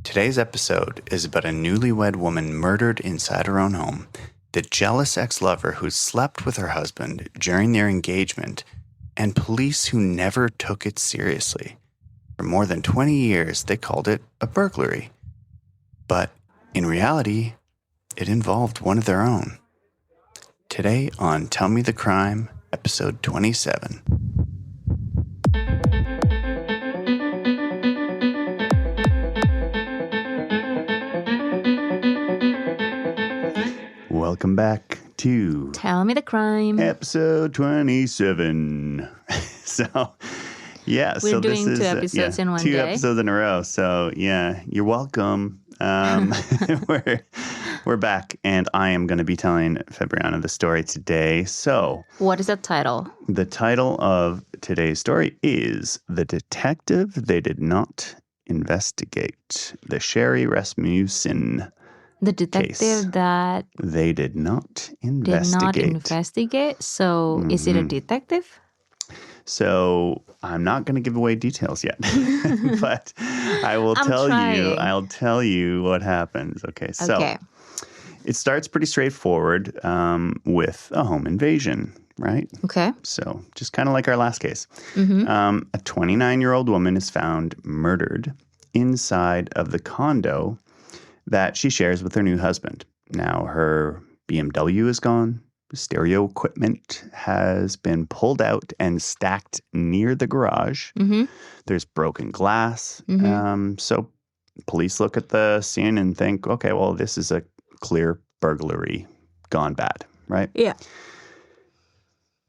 Today's episode is about a newlywed woman murdered inside her own home, the jealous ex-lover who slept with her husband during their engagement, and police who never took it seriously. For more than 20 years, they called it a burglary. But in reality, it involved one of their own. Today on Tell Me the Crime, episode 27. Welcome back to Tell Me the Crime, episode 27. We're doing this is two episodes in one two day. episodes in a row. So yeah, you're welcome. We're back, and I am going to be telling Fabriana the story today. So, what is the title? The title of today's story is "The Detective They Did Not Investigate," the Sherri Rasmussen. The detective case that they did not investigate. So, is it a detective? So I'm not going to give away details yet, but I will I'll tell you what happens. Okay. So it starts pretty straightforward with a home invasion, right? Okay. So just kind of like our last case. Mm-hmm. A 29-year-old woman is found murdered inside of the condo that she shares with her new husband. Now her BMW is gone. Stereo equipment has been pulled out and stacked near the garage. Mm-hmm. There's broken glass. Mm-hmm. So police look at the scene and think, okay, well, this is a clear burglary gone bad, right? Yeah.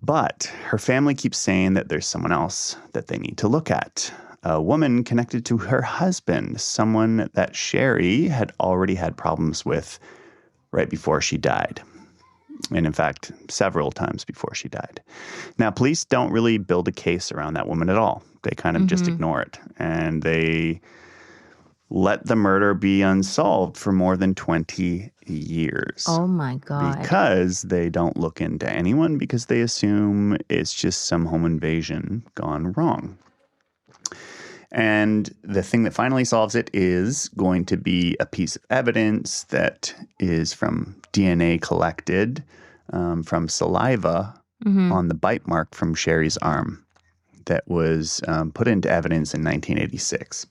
But her family keeps saying that there's someone else that they need to look at. A woman connected to her husband, someone that Sherri had already had problems with right before she died. And in fact, several times before she died. Now, police don't really build a case around that woman at all. They kind of just ignore it. And they let the murder be unsolved for more than 20 years. Oh, my God. Because they don't look into anyone, because they assume it's just some home invasion gone wrong. And the thing that finally solves it is going to be a piece of evidence that is from DNA collected from saliva on the bite mark from Sherri's arm that was put into evidence in 1986.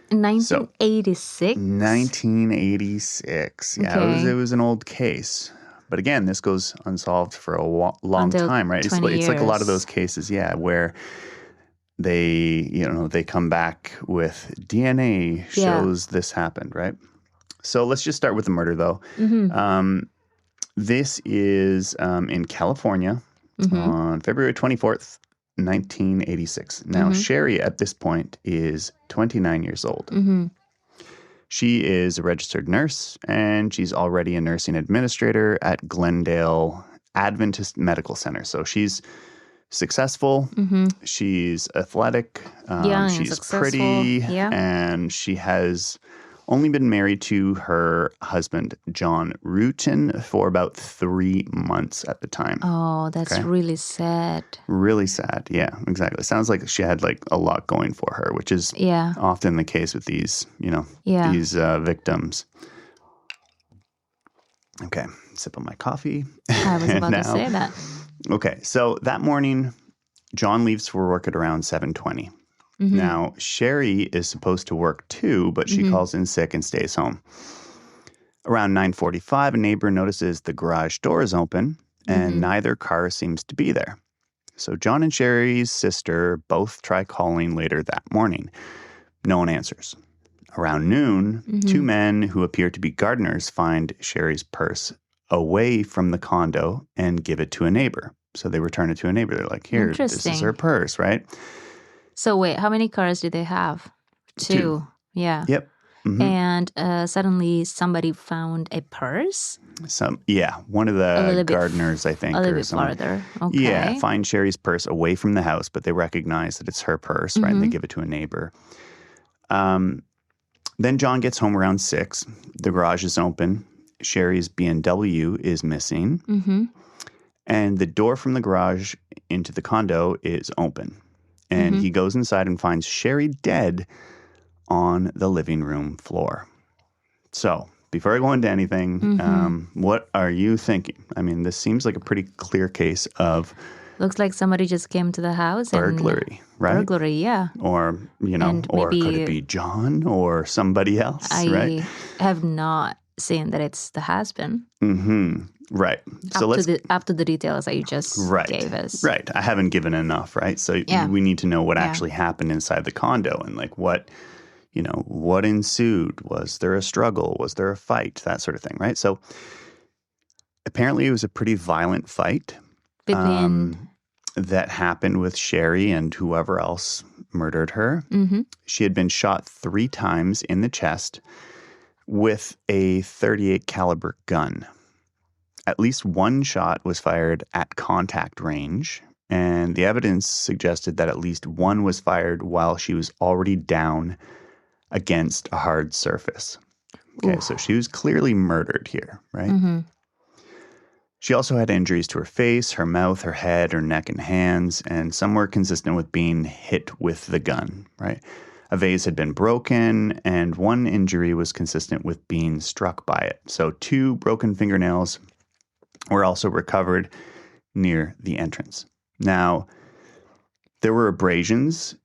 1986? 1986. Yeah, okay. It was an old case. But again, this goes unsolved for a long Until time, right? It's like a lot of those cases, where they come back with DNA shows this happened, right? So let's just start with the murder, though. Mm-hmm. This is in California on February 24th, 1986. Now, Sherri at this point is 29 years old. Mm-hmm. She is a registered nurse, and she's already a nursing administrator at Glendale Adventist Medical Center. So she's successful. She's athletic. She's pretty. Yeah. And she has only been married to her husband, John Rutan, for about 3 months at the time. Oh, that's really sad. Really sad. Yeah, exactly. It sounds like she had a lot going for her, which is often the case with these, these victims. Okay, sip of my coffee. I was about to say that. Okay, so that morning, John leaves for work at around 7:20. Now, Sherri is supposed to work too, but she calls in sick and stays home. Around 9:45, a neighbor notices the garage door is open and neither car seems to be there. So John and Sherri's sister both try calling later that morning. No one answers. Around noon, two men who appear to be gardeners find Sherri's purse away from the condo and give it to a neighbor. So they return it to a neighbor. They're like, here, this is her purse, right? So wait, how many cars do they have? Two. Yeah. Yep. And suddenly somebody found a purse? One of the gardeners, I think. A little bit farther. Okay. Yeah, find Sherri's purse away from the house, but they recognize that it's her purse, right? And they give it to a neighbor. Then John gets home around 6. The garage is open. Sherri's BMW is missing. And the door from the garage into the condo is open. And he goes inside and finds Sherri dead on the living room floor. So before I go into anything, what are you thinking? I mean, this seems like a pretty clear case of Looks like somebody just came to the house burglary, right? Burglary, yeah. Or, And or maybe could it be John or somebody else, right? I have not seen that it's the husband. Right. So up to the details that you just gave us. Right. I haven't given enough, right? So we need to know what actually happened inside the condo and like what ensued. Was there a struggle? Was there a fight? That sort of thing, right? So apparently it was a pretty violent fight that happened with Sherri and whoever else murdered her. She had been shot 3 times in the chest with a .38 caliber gun. At least one shot was fired at contact range, and the evidence suggested that at least one was fired while she was already down against a hard surface. Okay, so she was clearly murdered here, right? She also had injuries to her face, her mouth, her head, her neck, and hands, and some were consistent with being hit with the gun, right? A vase had been broken, and one injury was consistent with being struck by it. So 2 broken fingernails were also recovered near the entrance. Now, there were abrasions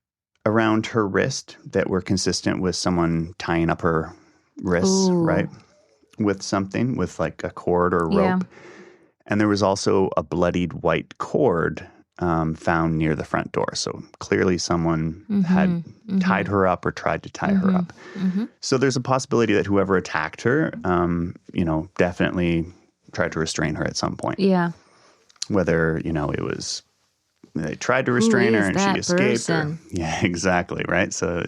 around her wrist that were consistent with someone tying up her wrists, right? With something, with like a cord or rope. And there was also a bloodied white cord found near the front door. So clearly someone had tied her up or tried to tie her up. So there's a possibility that whoever attacked her, definitely tried to restrain her at some point. Yeah. Whether, it was they tried to restrain her and she escaped. Yeah, exactly, right? So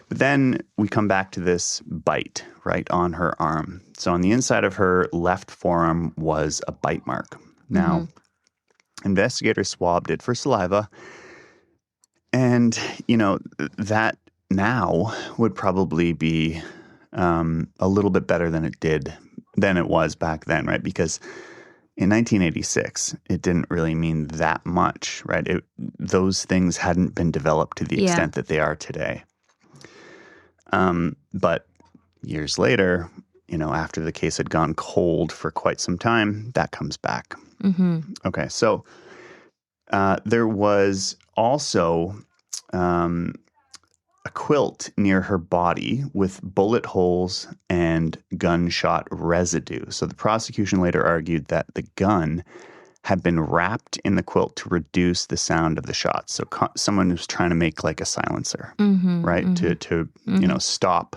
But then we come back to this bite right on her arm. So on the inside of her left forearm was a bite mark. Now, investigators swabbed it for saliva. And, that now would probably be a little bit better than it was back then, right? Because in 1986, it didn't really mean that much, right? Those things hadn't been developed to the extent that they are today. But years later, after the case had gone cold for quite some time, that comes back. Okay, so there was also a quilt near her body with bullet holes and gunshot residue. So the prosecution later argued that the gun had been wrapped in the quilt to reduce the sound of the shots. So someone was trying to make like a silencer, right? To stop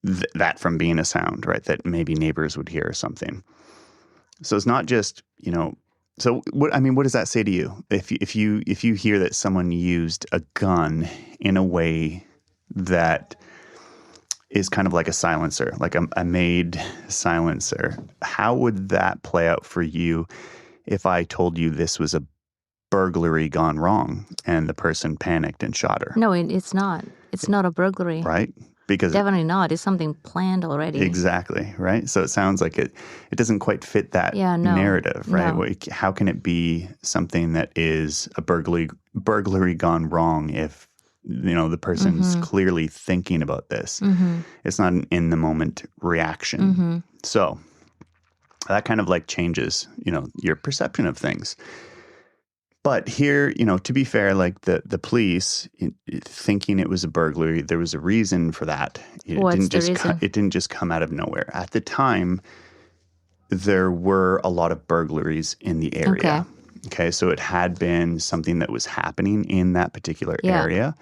that from being a sound, right? That maybe neighbors would hear or something. So it's not just, so what does that say to you? If you hear that someone used a gun in a way that is kind of like a silencer, like a made silencer, how would that play out for you if I told you this was a burglary gone wrong and the person panicked and shot her? No, it's not. It's not a burglary. Right? Because definitely not. It's something planned already. Exactly, right? So it sounds like it doesn't quite fit that narrative, right? No. How can it be something that is a burglary gone wrong if the person's clearly thinking about this? It's not an in-the-moment reaction. So that kind of like changes, your perception of things. But here, to be fair, like the police thinking it was a burglary, there was a reason for that. It didn't just come out of nowhere. At the time, there were a lot of burglaries in the area. Okay, so it had been something that was happening in that particular area.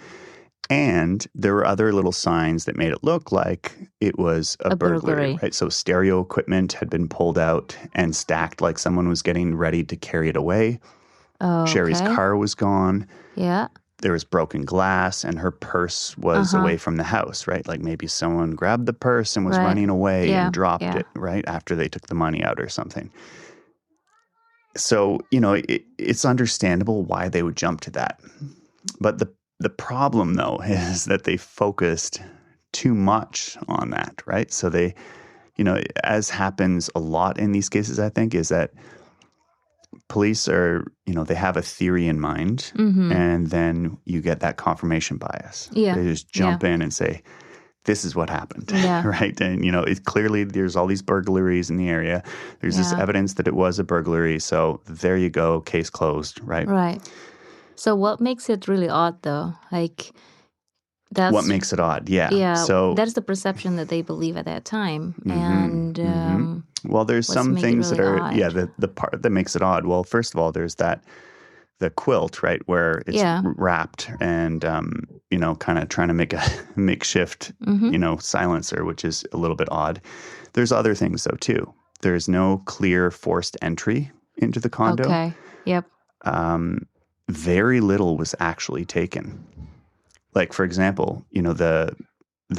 And there were other little signs that made it look like it was a burglary, right? So stereo equipment had been pulled out and stacked like someone was getting ready to carry it away. Sherri's car was gone. Yeah. There was broken glass and her purse was away from the house, right? Like maybe someone grabbed the purse and was running away and dropped it, right? After they took the money out or something. So, it's understandable why they would jump to that. But the problem, though, is that they focused too much on that, right? So they, as happens a lot in these cases, I think, is that police are, they have a theory in mind, and then you get that confirmation bias. Yeah. They just jump in and say, this is what happened, Yeah. right? And, clearly there's all these burglaries in the area. There's this evidence that it was a burglary. So there you go, case closed, right? Right. So what makes it really odd, though? Like, What makes it odd? Yeah. Yeah. So that's the perception that they believe at that time. And well, there's some things that are, the part that makes it odd. Well, first of all, there's the quilt, right, where it's wrapped and, kind of trying to make a makeshift, silencer, which is a little bit odd. There's other things, though, too. There's no clear forced entry into the condo. Okay. Yep. Very little was actually taken. Like, for example, the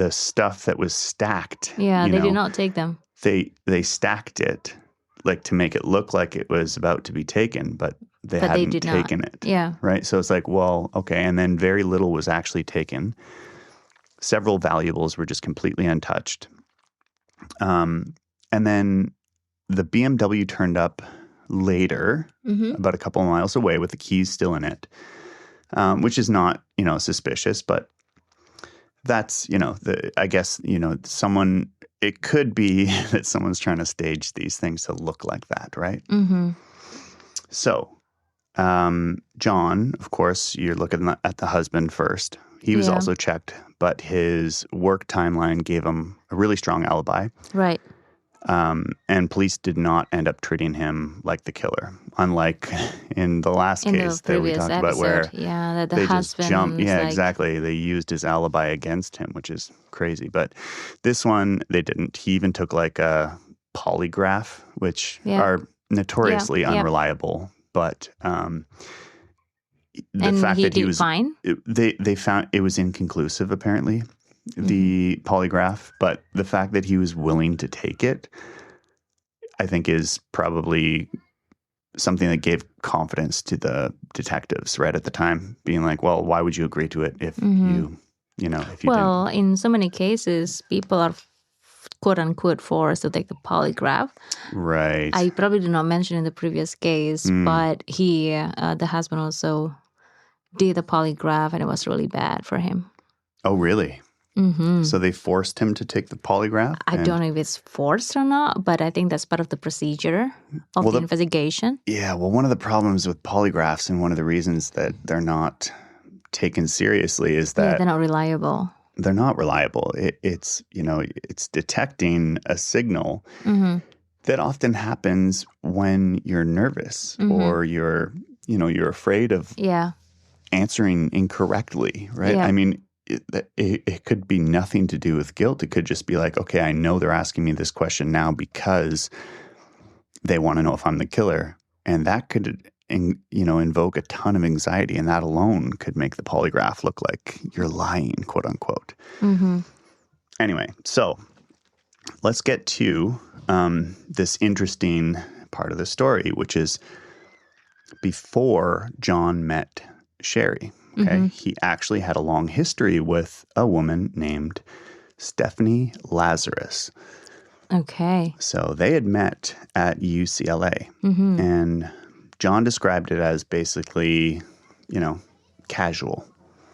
stuff that was stacked. Yeah, they did not take them. They stacked it, like, to make it look like it was about to be taken, but they hadn't taken it. Yeah. Right? So it's like, well, okay. And then very little was actually taken. Several valuables were just completely untouched. And then the BMW turned up later, about a couple of miles away with the keys still in it, which is not, suspicious, but that's, I guess, someone, it could be that someone's trying to stage these things to look like that, right? Mm-hmm. So, John, of course, you're looking at the husband first. He was also checked, but his work timeline gave him a really strong alibi. Right. And police did not end up treating him like the killer, unlike in the last case that we talked about, where the husband just jumped. Yeah, like... exactly. They used his alibi against him, which is crazy. But this one, they didn't. He even took like a polygraph, which are notoriously unreliable. But the fact that he was fine. They found it was inconclusive, apparently, the polygraph. But the fact that he was willing to take it, I think, is probably something that gave confidence to the detectives right at the time, being like, well, why would you agree to it if you if you well, didn't? In so many cases, people are quote unquote forced to take the polygraph. Right. I probably did not mention in the previous case, but he, the husband, also did the polygraph, and it was really bad for him. Oh, really? Mm-hmm. So they forced him to take the polygraph? I don't know if it's forced or not, but I think that's part of the procedure of the investigation. Yeah, well, one of the problems with polygraphs, and one of the reasons that they're not taken seriously, is that they're not reliable. They're not reliable. It's detecting a signal that often happens when you're nervous or you're afraid of answering incorrectly, right? Yeah. I mean, it could be nothing to do with guilt. It could just be like, okay, I know they're asking me this question now because they want to know if I'm the killer. And that could, invoke a ton of anxiety, and that alone could make the polygraph look like you're lying, quote unquote. Mm-hmm. Anyway, so let's get to this interesting part of the story, which is before John met Sherri. Okay, he actually had a long history with a woman named Stephanie Lazarus. Okay. So they had met at UCLA, and John described it as basically, casual.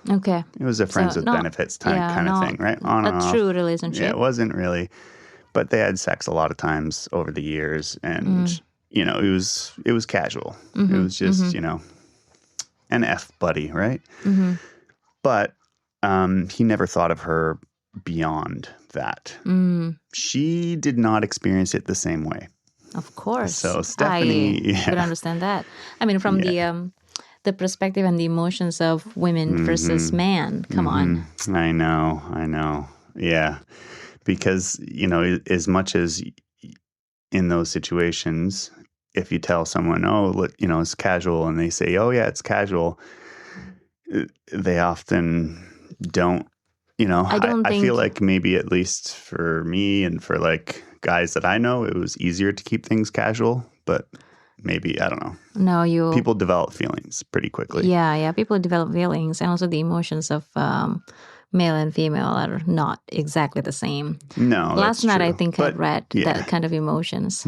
Okay. It was a friends with benefits kind of thing, right? On and off. A true relationship. Yeah, it wasn't really, but they had sex a lot of times over the years, and it was casual. It was just an F buddy, right? Mm-hmm. But he never thought of her beyond that. She did not experience it the same way. Of course. So Stephanie, I could understand that. I mean, from the perspective and the emotions of women versus man. Come on. I know. Yeah. Because, as much as in those situations, if you tell someone, it's casual, and they say, oh, yeah, it's casual, they often don't, I feel like maybe, at least for me and for like guys that I know, it was easier to keep things casual, but maybe, I don't know. No, people develop feelings pretty quickly. Yeah. People develop feelings, and also the emotions of male and female are not exactly the same. No, Last night, true. I think I read that kind of emotions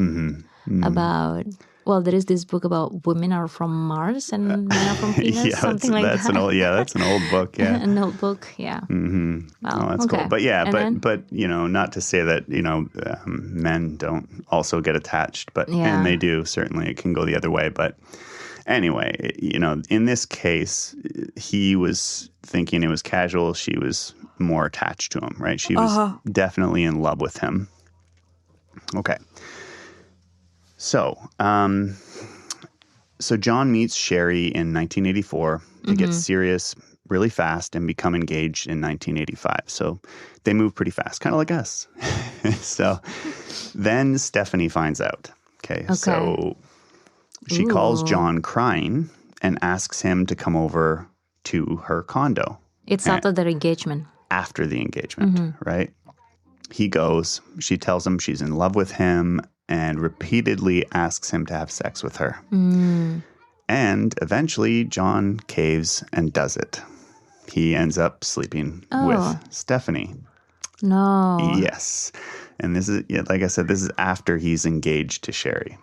about Well, there is this book about women are from Mars and men are from Venus, something like that. That's an old book, yeah. An old book, yeah. Mm-hmm. Well, that's okay. cool. But yeah, And but not to say that, men don't also get attached, but, Yeah. and they do, certainly it can go the other way. But anyway, in this case, he was thinking it was casual. She was more attached to him, right? She was definitely in love with him. Okay. So, John meets Sherri in 1984. They get serious really fast and become engaged in 1985. So they move pretty fast, kind of like us. So then Stephanie finds out. Okay. So she calls John crying and asks him to come over to her condo. It's after their engagement. After the engagement, right? He goes. She tells him she's in love with him and repeatedly asks him to have sex with her. And eventually, John caves and does it. He ends up sleeping with Stephanie. No. Yes. And this is, like I said, this is after he's engaged to Sherri.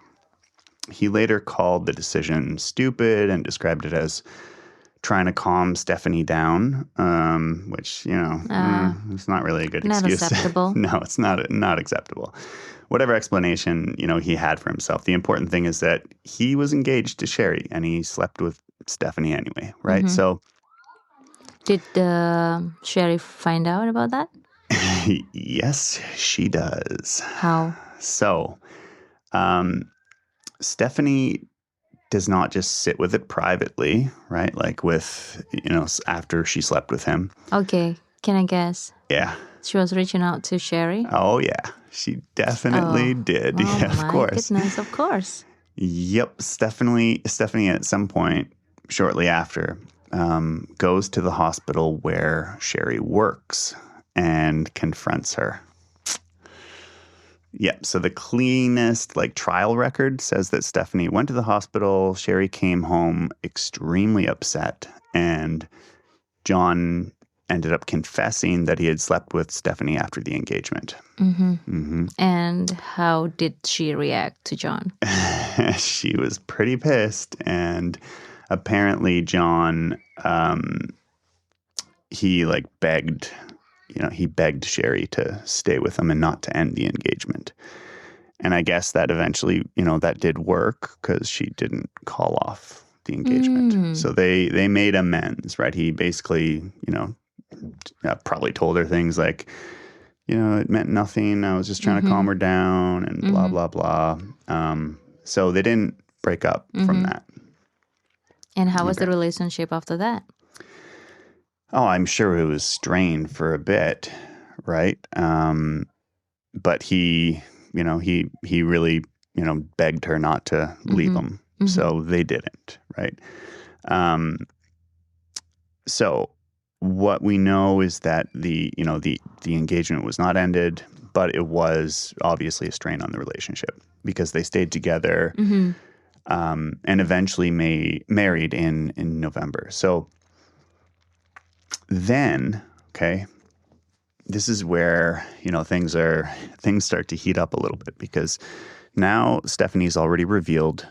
He later called the decision stupid and described it as trying to calm Stephanie down, which, it's not really a good excuse. Not acceptable. No, it's not acceptable. Whatever explanation, he had for himself, the important thing is that he was engaged to Sherri and he slept with Stephanie anyway, right? So did Sherri find out about that? Yes, she does. How? So, Stephanie does not just sit with it privately, right? Like with, after she slept with him. Okay. Can I guess? Yeah. She was reaching out to Sherri? Oh, yeah. She definitely did. Yeah, of course. Oh, my goodness, of course. Yep. Stephanie at some point shortly after goes to the hospital where Sherri works and confronts her. Yep. So the cleanest trial record says that Stephanie went to the hospital. Sherri came home extremely upset, and John ended up confessing that he had slept with Stephanie after the engagement. And how did she react to John? She was pretty pissed, and apparently John, he begged. He begged Sherri to stay with him and not to end the engagement. And I guess that eventually, that did work because she didn't call off the engagement. So they made amends, right? He basically, probably told her things like, it meant nothing. I was just trying to calm her down and blah, blah, blah. So they didn't break up from that. And how was the relationship after that? Oh, I'm sure it was strained for a bit, right? But he really, begged her not to leave him. So they didn't, right? So what we know is that the engagement was not ended, but it was obviously a strain on the relationship because they stayed together and eventually married in November. So then, okay, this is where, things start to heat up a little bit because now Stephanie's already revealed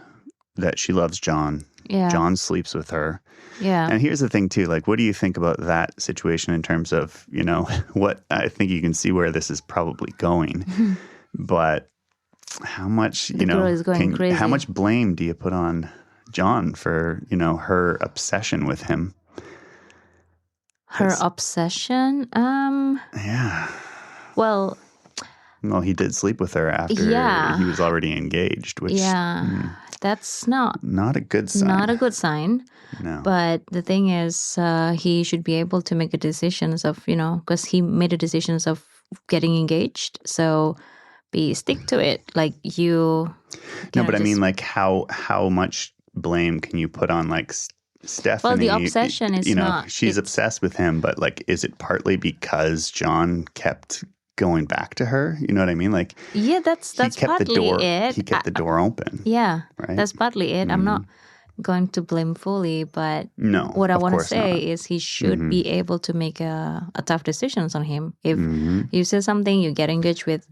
that she loves John. Yeah. John sleeps with her. Yeah. And here's the thing too, what do you think about that situation in terms of, what I think you can see where this is probably going, but how much, girl is going crazy. How much blame do you put on John for, her obsession with him? Her obsession? Yeah. Well, he did sleep with her after he was already engaged, which that's not a good sign. Not a good sign. No. But the thing is, he should be able to make a decisions of, because he made a decisions of getting engaged. So stick to it. You. No, but I mean, how much blame can you put on Stephanie? Well, the obsession is not. She's obsessed with him, but is it partly because John kept going back to her? You know what I mean? Yeah, that's partly it. He kept the door open. Yeah, right? That's partly it. I'm not going to blame fully, but no, what I want to say not. is he should be able to make a tough decisions on him. If you say something, you get engaged with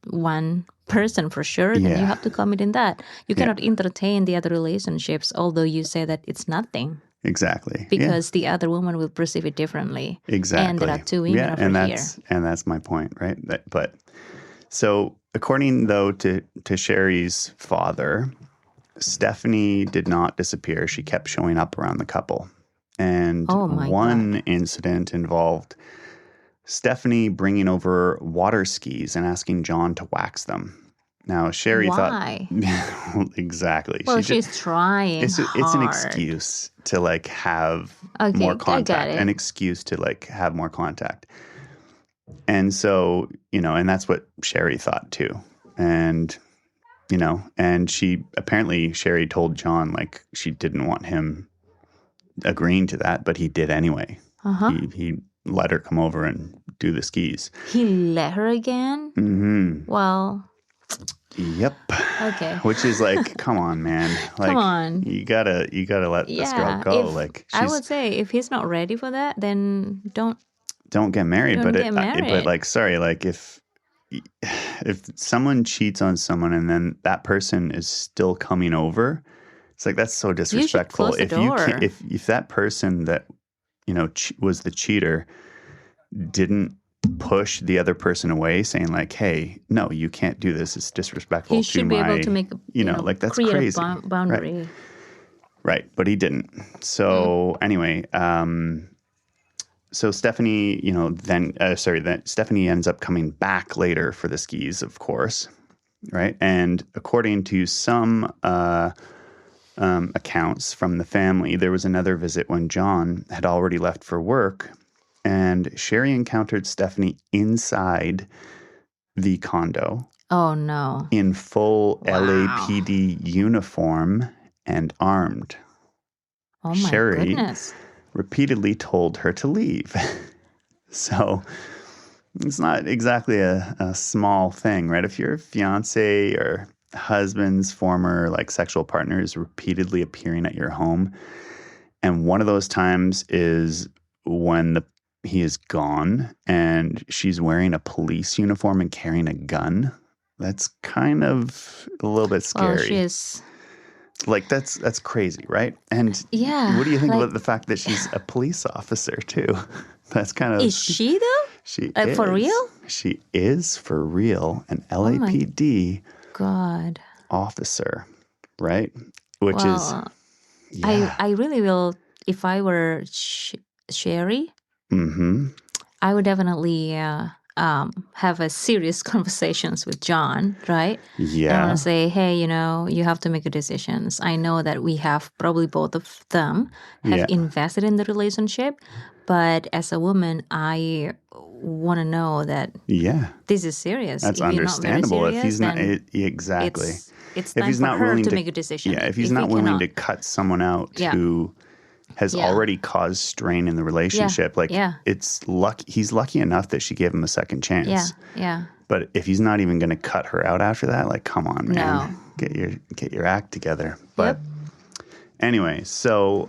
one person for sure, then you have to commit in that. You cannot entertain the other relationships, although you say that it's nothing. Exactly. Because the other woman will perceive it differently. Exactly. And there are two women over here. And that's my point, right? But so according, though, to Sherri's father, Stephanie did not disappear. She kept showing up around the couple. And one incident involved Stephanie bringing over water skis and asking John to wax them. Now, Sherri thought... Exactly. Well, she's trying It's an excuse to, like, have more contact. An excuse to, like, have more contact. And so, and that's what Sherri thought, too. And, and Sherri told John, like, she didn't want him agreeing to that, but he did anyway. He let her come over and do the skis. He let her again? Mm-hmm. Well... Yep. Okay. Which is like, come on, man. Like, come on. You gotta let this girl go. I would say if he's not ready for that, then don't get married. But like, sorry, like if someone cheats on someone and then that person is still coming over, it's like that's so disrespectful. You should close the door. If that person that was the cheater didn't push the other person away, saying like, "Hey, no, you can't do this. It's disrespectful." He should be able to make like that's create crazy. a boundary. Right, but he didn't. So anyway, so Stephanie, then Stephanie ends up coming back later for the skis, of course, right? And according to some accounts from the family, there was another visit when John had already left for work. And Sherri encountered Stephanie inside the condo. Oh, no. In full LAPD uniform and armed. Oh, my Sherri goodness. repeatedly told her to leave. So it's not exactly a small thing, right? If your fiance or husband's former sexual partner is repeatedly appearing at your home, and one of those times is when he is gone and she's wearing a police uniform and carrying a gun, that's kind of a little bit scary. Well, she is... Like, that's crazy, right? And what do you think about the fact that she's a police officer, too? That's kind of... Is she, though? She is. For real? She is for real an LAPD officer, right? Which is... Yeah. I really will, if I were Sherri... Mm-hmm. I would definitely have a serious conversations with John, right? Yeah. And I'll say, hey, you have to make a decisions. I know that we have probably both of them have invested in the relationship, but as a woman, I want to know that this is serious. That's if understandable. You're not very serious, if he's not exactly, it's time for her to make a decision. Yeah, if he's not willing to cut someone out who has already caused strain in the relationship. He's lucky enough that she gave him a second chance. Yeah. But if he's not even going to cut her out after that, like, come on, man, get your act together. But anyway, so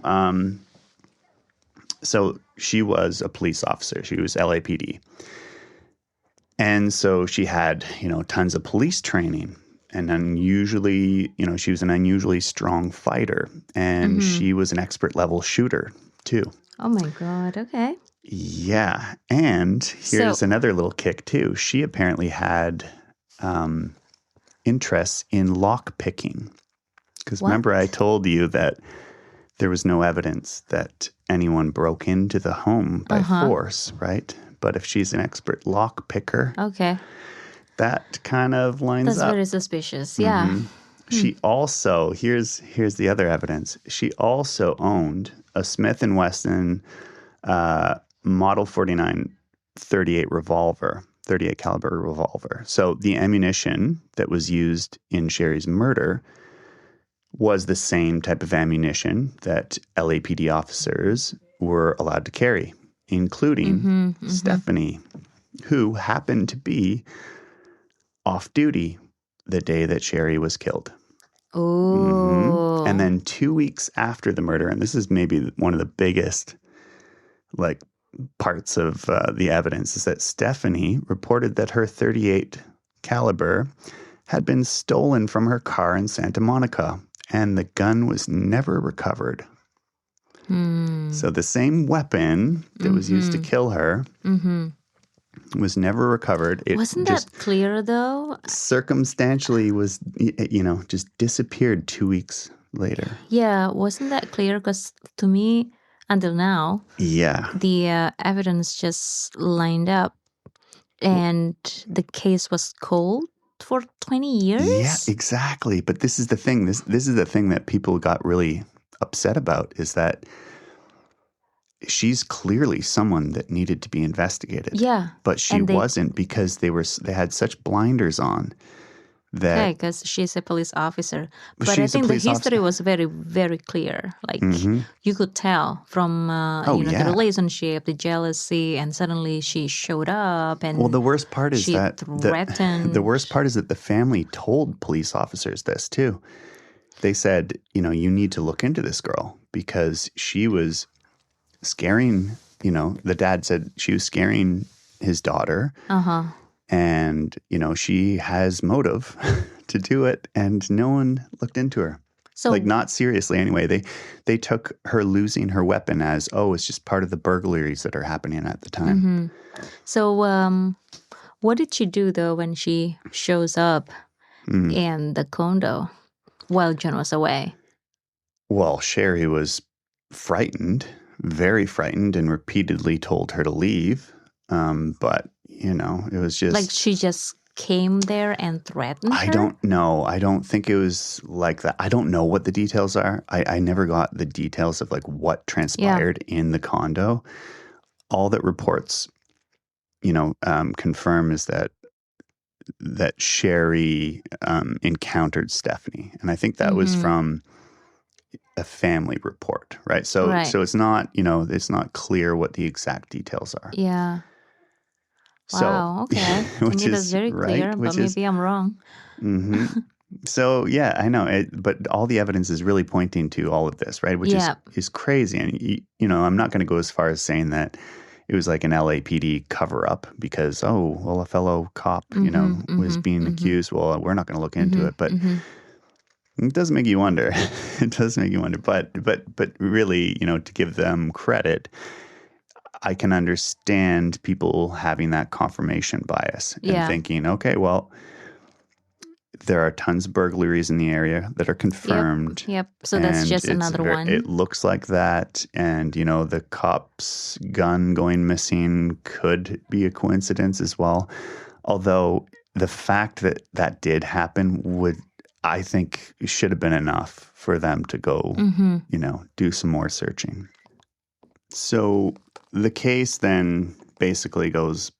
she was a police officer. She was LAPD, and so she had tons of police training. And unusually, she was an unusually strong fighter. And she was an expert level shooter, too. Oh, my God. Okay. Yeah. And here's another little kick, too. She apparently had interests in lock picking. Because remember, I told you that there was no evidence that anyone broke into the home by force, right? But if she's an expert lock picker. Okay. That kind of lines up. That's very suspicious. Yeah. Mm-hmm. She also, here's the other evidence. She also owned a Smith & Wesson Model 49 38 revolver, 38 caliber revolver. So the ammunition that was used in Sherri's murder was the same type of ammunition that LAPD officers were allowed to carry, including Stephanie, who happened to be off duty the day that Sherri was killed. Oh. And then 2 weeks after the murder, and this is maybe one of the biggest parts of the evidence, is that Stephanie reported that her 38 caliber had been stolen from her car in Santa Monica, and the gun was never recovered. So the same weapon that was used to kill her was never recovered. It Wasn't that clear, though? Circumstantially was, just disappeared 2 weeks later. Yeah, wasn't that clear? Because to me, until now, the evidence just lined up, and the case was cold for 20 years? Yeah, exactly. But this is the thing. This is the thing that people got really upset about, is that she's clearly someone that needed to be investigated. Yeah. But she wasn't, because they had such blinders on. Yeah, because she's a police officer. But I think the history was very, very clear. Like, you could tell from the relationship, the jealousy, and suddenly she showed up. And the worst part is that threatened. The worst part is that the family told police officers this too. They said, you need to look into this girl, because she was scaring. The dad said she was scaring his daughter. And, she has motive to do it, and no one looked into her. So, not seriously anyway. They took her losing her weapon as, it's just part of the burglaries that are happening at the time. So what did she do, though, when she shows up in the condo while John was away? Well, Sherri was frightened, very frightened, and repeatedly told her to leave. But it was just... Like, she just came there and threatened her? I don't know. I don't think it was like that. I don't know what the details are. I never got the details of, like, what transpired in the condo. All that reports, confirm is that Sherri encountered Stephanie. And I think that was from a family report, right? So it's not, it's not clear what the exact details are. Yeah. Wow, okay. To me, that's very clear, but maybe I'm wrong. So, yeah, I know. But all the evidence is really pointing to all of this, right? Which is crazy. And, I'm not going to go as far as saying that it was like an LAPD cover-up because, a fellow cop, was being accused. Well, we're not going to look into it. But it does make you wonder. It does make you wonder. But really, to give them credit, I can understand people having that confirmation bias and thinking, okay, well, there are tons of burglaries in the area that are confirmed. Yep. So that's just another one. It looks like that. And, the cop's gun going missing could be a coincidence as well. Although the fact that that did happen I think, should have been enough for them to go, do some more searching. So the case then basically goes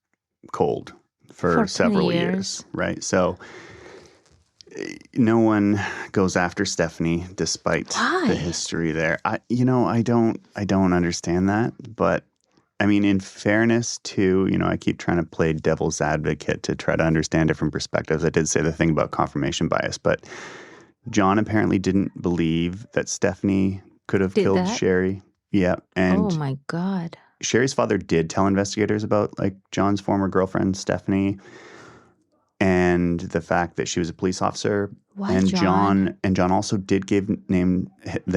cold for several years, right? So no one goes after Stephanie despite the history there. I don't understand that, but I mean, in fairness to, I keep trying to play devil's advocate to try to understand different perspectives. I did say the thing about confirmation bias, but John apparently didn't believe that Stephanie could have killed Sherri. Yeah. And oh my God. Sherri's father did tell investigators about, like, John's former girlfriend, Stephanie, and the fact that she was a police officer. Why, and John? John also did give the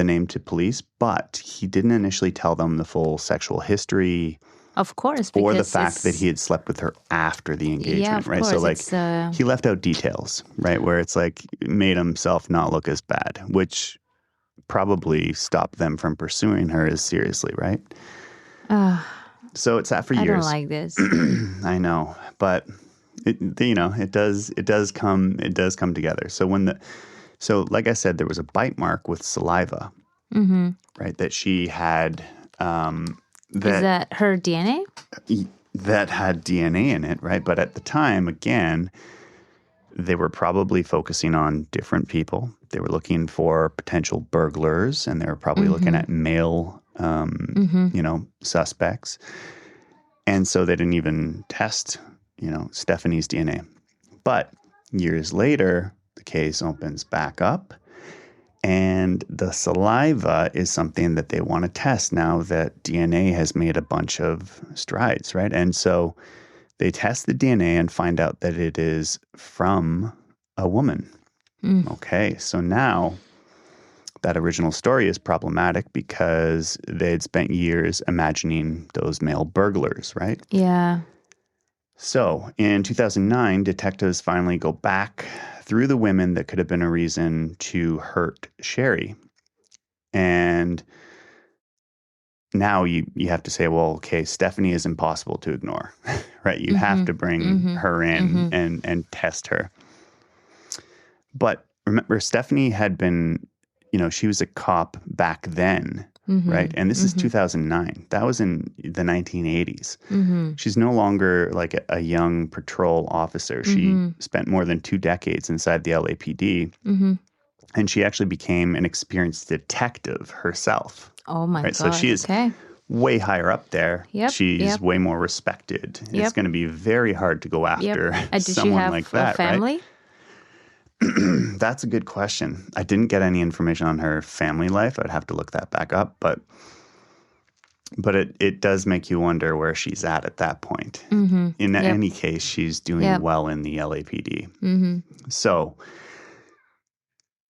name to police, but he didn't initially tell them the full sexual history. Of course, or the fact that he had slept with her after the engagement, right? Course, so, like, he left out details, right, where it's like made himself not look as bad, which probably stopped them from pursuing her as seriously, right? So it's that for years. I don't like this. I know, but it does come together. So like I said, there was a bite mark with saliva, right? That she had. Is that her DNA? That had DNA in it, right? But at the time, again, they were probably focusing on different people. They were looking for potential burglars, and they were probably looking at male, suspects. And so they didn't even test, Stephanie's DNA. But years later, the case opens back up, and the saliva is something that they want to test now that DNA has made a bunch of strides, right? And so they test the DNA and find out that it is from a woman. Okay, so now that original story is problematic because they'd spent years imagining those male burglars, right? Yeah. So in 2009, detectives finally go back through the women that could have been a reason to hurt Sherri. And now you have to say, well, okay, Stephanie is impossible to ignore, right? You have to bring her in and test her. But remember, Stephanie had been, she was a cop back then, right? And this is 2009. That was in the 1980s. She's no longer like a young patrol officer. She spent more than 2 decades inside the LAPD. And she actually became an experienced detective herself. Oh my right? God. So she is way higher up there. Yep. She's way more respected. Yep. It's going to be very hard to go after Did someone she have like that, a family? right? That's a good question. I didn't get any information on her family life. I'd have to look that back up, but it does make you wonder where she's at that point. In any case, she's doing well in the LAPD. So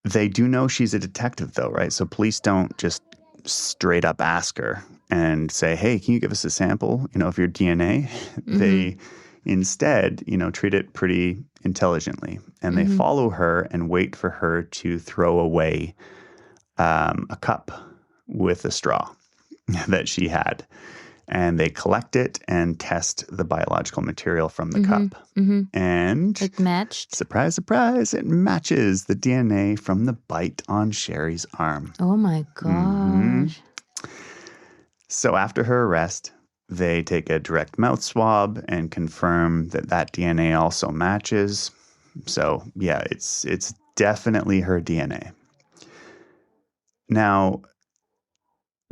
they do know she's a detective, though, right? So police don't just straight up ask her and say, hey, can you give us a sample, of your DNA? They instead, treat it pretty intelligently. And they follow her and wait for her to throw away a cup with a straw that she had. And they collect it and test the biological material from the cup. And it matched. Surprise, surprise, it matches the DNA from the bite on Sherri's arm. Oh my gosh. So after her arrest, they take a direct mouth swab and confirm that DNA also matches. So yeah, it's definitely her DNA. Now,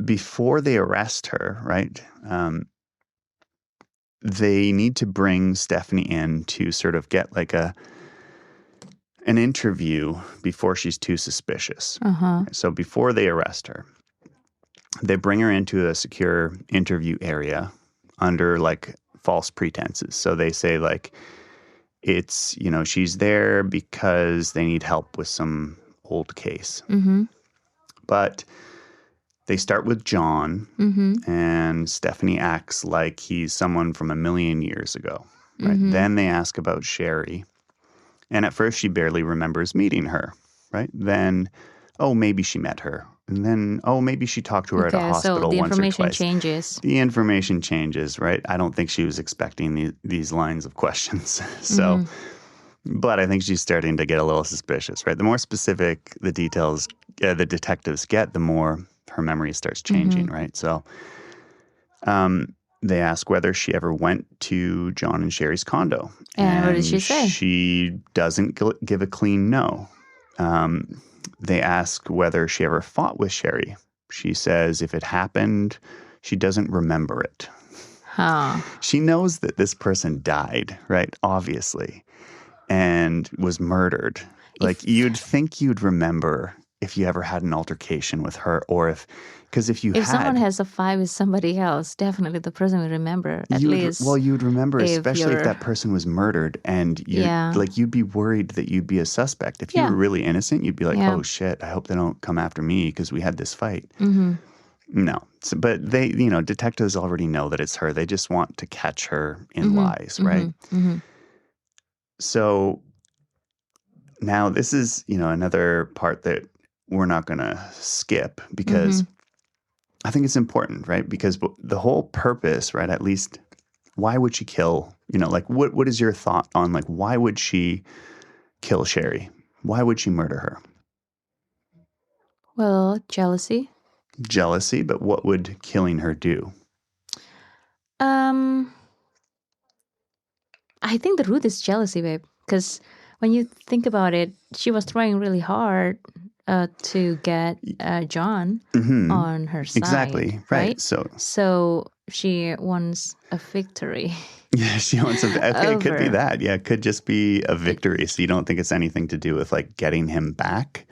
before they arrest her, right, they need to bring Stephanie in to sort of get like an interview before she's too suspicious. So before they arrest her, they bring her into a secure interview area under like false pretenses. So they say like it's, she's there because they need help with some old case. But they start with John, and Stephanie acts like he's someone from a million years ago. Right? Then they ask about Sherri, and at first she barely remembers meeting her. Right? Then, maybe she met her. And then, maybe she talked to her at a hospital once or twice. So the information changes. The information changes, right? I don't think she was expecting these lines of questions. So, but I think she's starting to get a little suspicious, right? The more specific the details the detectives get, the more her memory starts changing, right? So they ask whether she ever went to John and Sherri's condo. And what did she say? She doesn't give a clean no. They ask whether she ever fought with Sherri. She says if it happened, she doesn't remember it. She knows that this person died, right? Obviously, and was murdered. Like you'd think you'd remember if you ever had an altercation with her, or if someone has a fight with somebody else, definitely the person would remember at least. Well, you would remember, especially if that person was murdered, and you'd be worried that you'd be a suspect. If you were really innocent, you'd be like, oh shit, I hope they don't come after me because we had this fight. No, but they, detectives already know that it's her. They just want to catch her in lies, right? So now this is, another part that we're not going to skip because I think it's important, right? Because the whole purpose, right, at least why would she kill, what is your thought on why would she kill Sherri? Why would she murder her? Well, jealousy. Jealousy, but what would killing her do? I think the root is jealousy, babe, because when you think about it, she was trying really hard to get John on her side. Exactly, right. So she wants a victory. Yeah, she wants it could be that. Yeah, it could just be a victory. So you don't think it's anything to do with getting him back?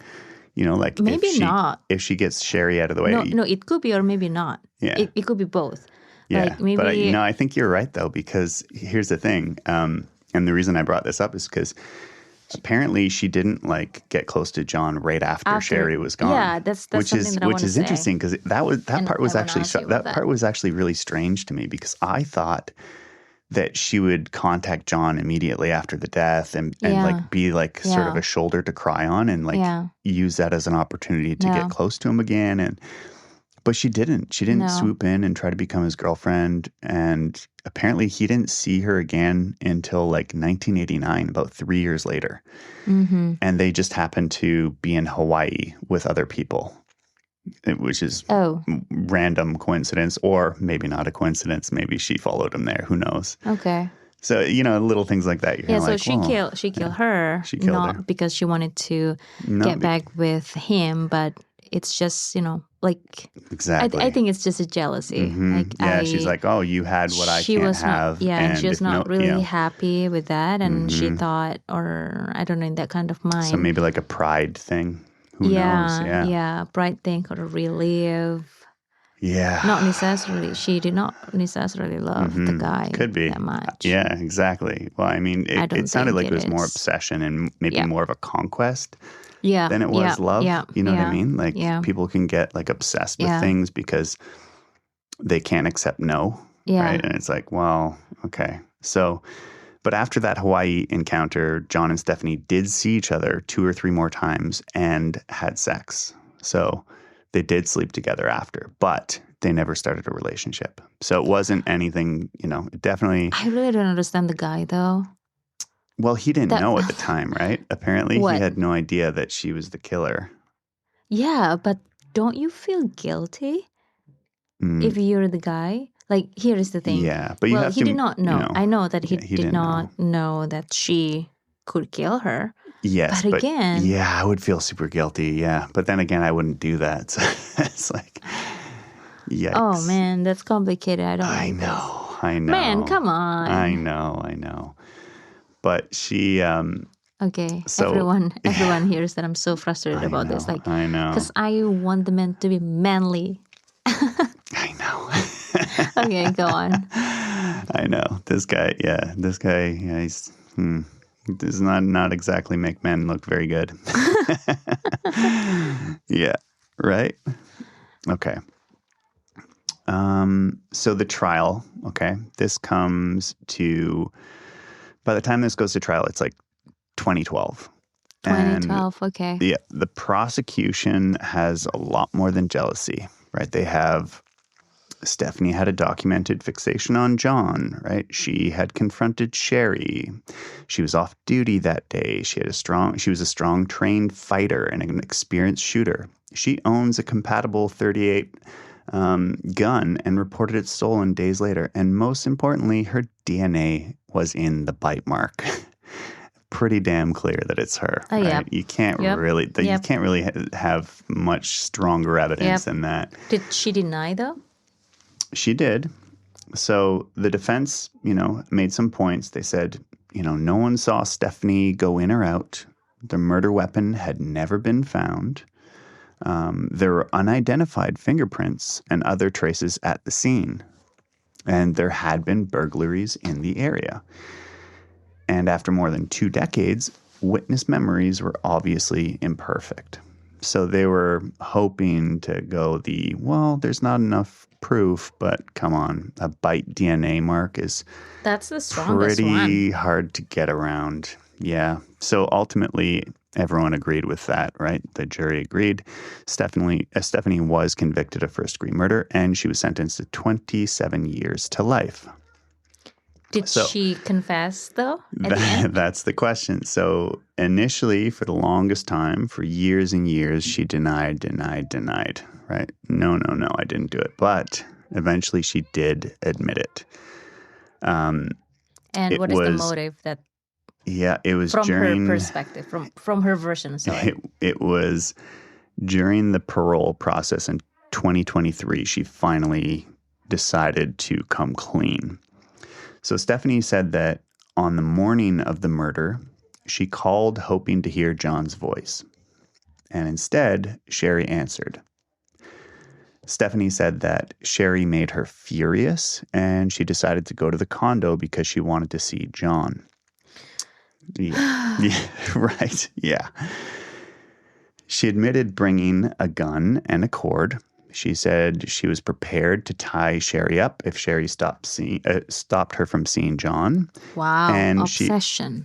Maybe not. If she gets Sherri out of the way. No, it could be or maybe not. Yeah. It could be both. Yeah, but I think you're right though, because here's the thing. And the reason I brought this up is because apparently she didn't get close to John right after Sherri was gone. Yeah, that's something that I want to say. Which is interesting because that part was actually really strange to me because I thought that she would contact John immediately after the death and be sort of a shoulder to cry on and use that as an opportunity to get close to him again. But she didn't. She didn't swoop in and try to become his girlfriend. And apparently he didn't see her again until 1989, about 3 years later. Mm-hmm. And they just happened to be in Hawaii with other people, which is random coincidence, or maybe not a coincidence. Maybe she followed him there. Who knows? Okay. So, little things like that. She killed her. She killed her. Because she wanted to get back with him, but it's just, exactly. I think it's just a jealousy. Mm-hmm. She's like, oh, you had what I can't have. And she was not really happy with that. And she thought, or I don't know, in that kind of mind. So maybe a pride thing. Who knows? Yeah, pride thing or relieve. Yeah. Not necessarily. She did not necessarily love the guy that much. Yeah, exactly. Well, I mean, it sounded like it was more obsession and maybe more of a conquest. Than it was love. You know what I mean? People can get obsessed with things because they can't accept no. Right? And it's like, well, okay. So, but after that Hawaii encounter, John and Stephanie did see each other 2 or 3 more times and had sex. So they did sleep together after, but they never started a relationship. So it wasn't anything, definitely. I really don't understand the guy though. Well, he didn't know at the time, right? Apparently, he had no idea that she was the killer. Yeah, but don't you feel guilty if you're the guy? Here is the thing. Yeah, but he did not know. I know that he did not know that she could kill her. Yes, but again... Yeah, I would feel super guilty, yeah. But then again, I wouldn't do that. So it's like, yikes. Oh, man, that's complicated. I know. Man, come on. I know. But she... Okay, so, everyone hears that I'm so frustrated about this. I know. Because I want the men to be manly. I know. Okay, go on. I know. This guy, he's... does not exactly make men look very good. Yeah, right? Okay. So the trial, okay, this comes to... By the time this goes to trial, it's 2012. 2012, okay. Yeah, the prosecution has a lot more than jealousy, right? Stephanie had a documented fixation on John, right? She had confronted Sherri. She was off duty that day. She was a strong trained fighter and an experienced shooter. She owns a compatible .38 gun and reported it stolen days later. And most importantly, her DNA was in the bite mark. Pretty damn clear that it's her. Right? Yep. You can't really have much stronger evidence than that. Did she deny though? She did. So the defense, made some points. They said, no one saw Stephanie go in or out. The murder weapon had never been found. There were unidentified fingerprints and other traces at the scene. And there had been burglaries in the area. And after more than 2 decades, witness memories were obviously imperfect. So they were hoping to go there's not enough proof, but come on, a bite DNA mark is that's the strongest pretty hard to get around. Yeah. So ultimately, everyone agreed with that, right? The jury agreed. Stephanie was convicted of first-degree murder, and she was sentenced to 27 years to life. Did she confess, though, at the end? That's the question. So initially, for the longest time, for years and years, she denied, right? No, I didn't do it. But eventually she did admit it. And what is the motive that... Yeah, it was from during... her perspective, from her version, sorry. It was during the parole process in 2023, she finally decided to come clean. So Stephanie said that on the morning of the murder, she called hoping to hear John's voice. And instead, Sherri answered. Stephanie said that Sherri made her furious, and she decided to go to the condo because she wanted to see John. Yeah, right. Yeah. She admitted bringing a gun and a cord. She said she was prepared to tie Sherri up if Sherri stopped her from seeing John. Wow, And obsession.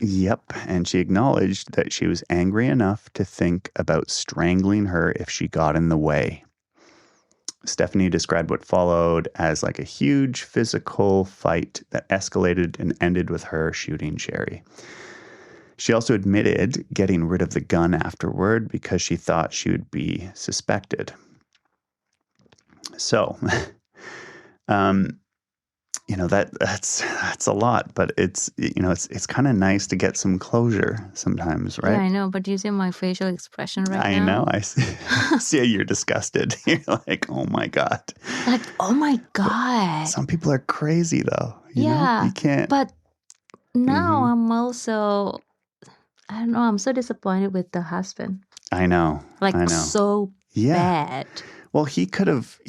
And she acknowledged that she was angry enough to think about strangling her if she got in the way. Stephanie described what followed as like a huge physical fight that escalated and ended with her shooting Sherri. She also admitted getting rid of the gun afterward because she thought she would be suspected. So, that's a lot, but it's kind of nice to get some closure sometimes, right? Yeah, I know, but do you see my facial expression now? I know. I see you're disgusted. You're like, oh my God. Like, oh my God. Some people are crazy though. You can't. But now I'm also, I don't know, I'm so disappointed with the husband. I know. So bad. Well, he could have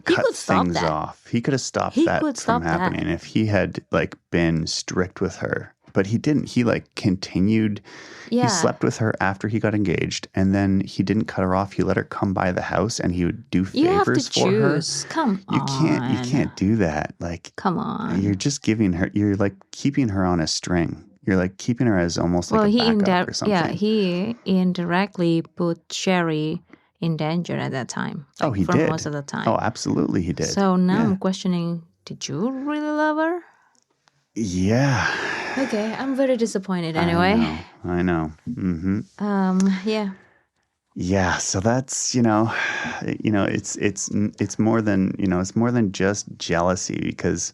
cut things off. He could have stopped that from happening if he had been strict with her. But he didn't. He continued. Yeah. He slept with her after he got engaged, and then he didn't cut her off. He let her come by the house, and he would do favors for her. Come on. You can't do that. Come on. You're just giving her. You're keeping her on a string. You're keeping her as almost a backup or something. Yeah, he indirectly put Sherri in danger at that time. He for did. Most of the time. Oh, absolutely he did. So now I'm questioning, did you really love her? Yeah. Okay, I'm very disappointed anyway. I know. Mm-hmm. Yeah. Yeah, so that's, it's more than, it's more than just jealousy because,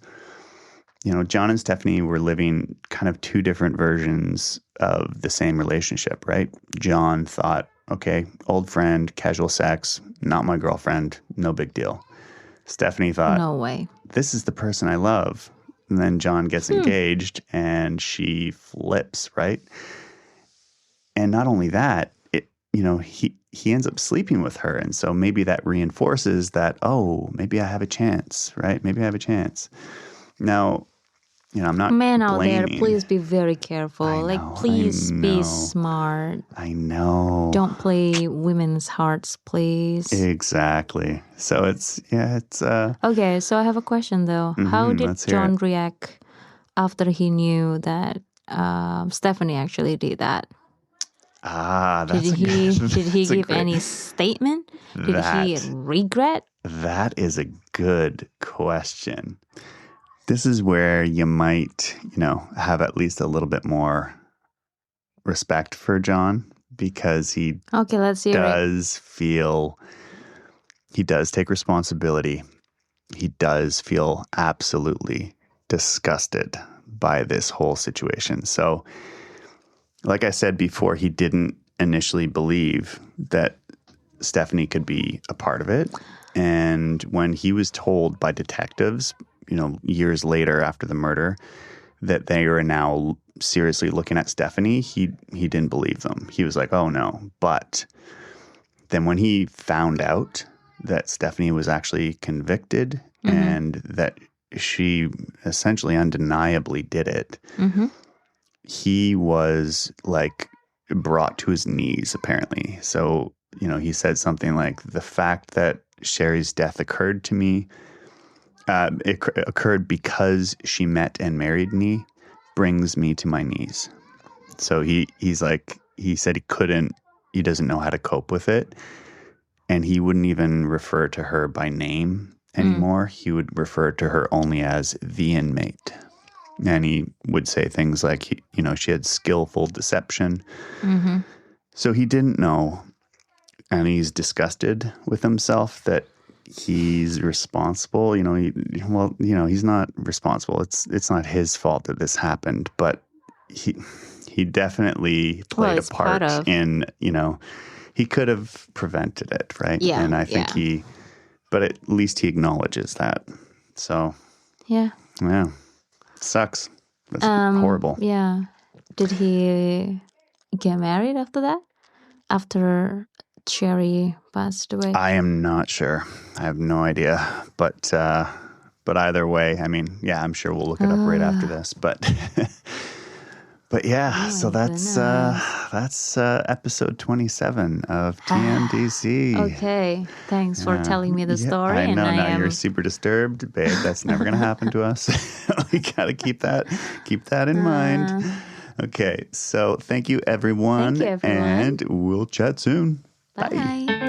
John and Stephanie were living kind of two different versions of the same relationship, right? John thought, okay, old friend, casual sex, not my girlfriend, no big deal. Stephanie thought, no way. This is the person I love. And then John gets engaged and she flips, right? And not only that, he ends up sleeping with her. And so maybe that reinforces that, maybe I have a chance, right? Maybe I have a chance. Now, I'm not Men out there, please be very careful. Please be smart. I know. Don't play women's hearts, please. Exactly. So it's. Okay, so I have a question though. How did John react after he knew that Stephanie actually did that? Did he give any statement? Did he regret? That is a good question. This is where you might, have at least a little bit more respect for John because he he does take responsibility. He does feel absolutely disgusted by this whole situation. So, like I said before, he didn't initially believe that Stephanie could be a part of it. And when he was told by detectives, years later after the murder, that they were now seriously looking at Stephanie, he didn't believe them. He was like, oh no. But then when he found out that Stephanie was actually convicted and that she essentially undeniably did it, he was brought to his knees, apparently. So, he said something like, the fact that Sherri's death occurred to me, it occurred because she met and married me, brings me to my knees. So he said he doesn't know how to cope with it. And he wouldn't even refer to her by name anymore. He would refer to her only as the inmate. And he would say things like, she had skillful deception. So he didn't know. And he's disgusted with himself that he's responsible. He's not responsible. It's not his fault that this happened, but he definitely played a part in, he could have prevented it, right? Yeah. And I think but at least he acknowledges that. So, yeah. Sucks. That's horrible. Yeah. Did he get married after that? After Sherri passed away? I am not sure. I have no idea. But either way, I'm sure we'll look it up right after this. But But yeah, Oh so my that's episode 27 of TNDC. Okay, thanks for telling me the Yeah, story. I know and now you're super disturbed, babe. That's never going to happen to us. We got to keep that in mind. Okay, so thank you, everyone. Thank you, everyone. And we'll chat soon. Bye.